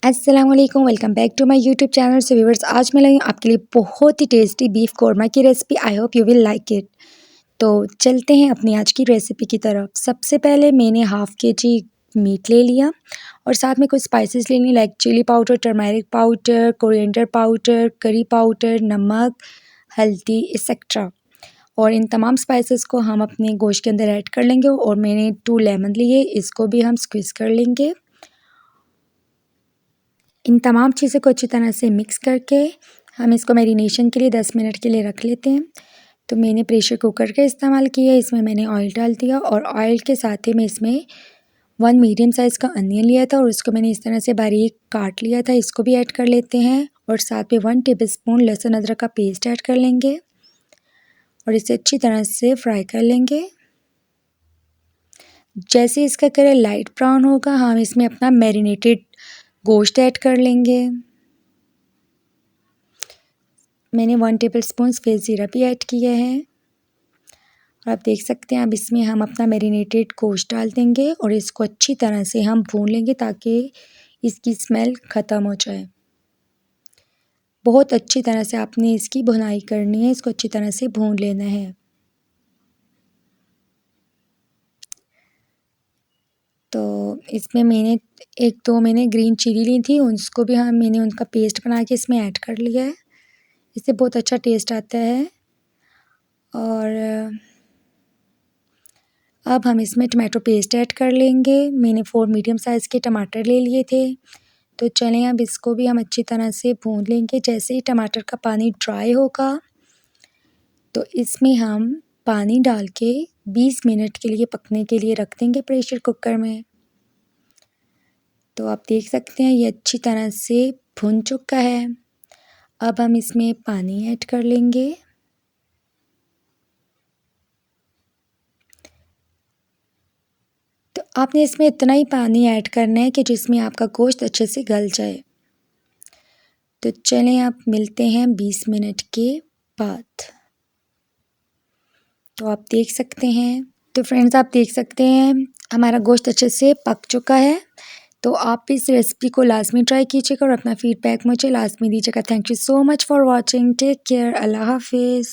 अस्सलाम वालेकुम, welcome back to my YouTube channel. So viewers, आज मैं लाई हूँ आपके लिए बहुत ही टेस्टी बीफ कौरमा की recipe. I hope you will like it. तो चलते हैं अपनी आज की रेसिपी की तरफ। सबसे पहले मैंने हाफ़ केजी मीट ले लिया और साथ में कुछ स्पाइसेस लेनी like chili powder, turmeric powder, coriander powder, curry powder, नमक, हल्दी एक्सेट्रा। और इन तमाम स्पाइसेस को हम अपने गोश्त के अंदर ऐड कर लेंगे। और मैंने 2 लेमन लिए, इसको भी हम स्क्वीज़ कर लेंगे। इन तमाम चीज़ों को अच्छी तरह से मिक्स करके हम इसको मैरिनेशन के लिए 10 मिनट के लिए रख लेते हैं। तो मैंने प्रेशर कुकर का इस्तेमाल किया, इसमें मैंने ऑयल डाल दिया और ऑयल के साथ ही मैं इसमें 1 मीडियम साइज़ का अनियन लिया था और इसको मैंने इस तरह से बारीक काट लिया था, इसको भी ऐड कर लेते हैं। और साथ में 1 टेबलस्पून लहसुन अदरक का पेस्ट ऐड कर लेंगे और इसे अच्छी तरह से फ्राई कर लेंगे। जैसे इसका कलर लाइट ब्राउन होगा, हम इसमें अपना मैरिनेटेड गोश्त ऐड कर लेंगे। मैंने 1 टेबलस्पून सफ़ेद ज़ीरा भी ऐड किया है और आप देख सकते हैं। अब इसमें हम अपना मैरिनेटेड गोश्त डाल देंगे और इसको अच्छी तरह से हम भून लेंगे ताकि इसकी स्मेल ख़त्म हो जाए। बहुत अच्छी तरह से आपने इसकी भुनाई करनी है, इसको अच्छी तरह से भून लेना है। तो इसमें मैंने 1-2 मैंने ग्रीन चिली ली थी, उसको भी मैंने उनका पेस्ट बना के इसमें ऐड कर लिया है। इससे बहुत अच्छा टेस्ट आता है। और अब हम इसमें टमाटो पेस्ट ऐड कर लेंगे। मैंने 4 मीडियम साइज़ के टमाटर ले लिए थे। तो चलें अब इसको भी हम अच्छी तरह से भून लेंगे। जैसे ही टमाटर का पानी ड्राई होगा तो इसमें हम पानी डाल के 20 मिनट के लिए पकने के लिए रख देंगे प्रेशर कुकर में। तो आप देख सकते हैं ये अच्छी तरह से भुन चुका है। अब हम इसमें पानी ऐड कर लेंगे। तो आपने इसमें इतना ही पानी ऐड करना है कि जिसमें आपका गोश्त अच्छे से गल जाए। तो चलें आप मिलते हैं 20 मिनट के बाद। तो आप देख सकते हैं। तो फ्रेंड्स, आप देख सकते हैं हमारा गोश्त अच्छे से पक चुका है। तो आप इस रेसिपी को लाज़मी ट्राई कीजिएगा और अपना फीडबैक मुझे लाज़मी दीजिएगा। Thank you so much for watching. Take care. Allah हाफ़िज़।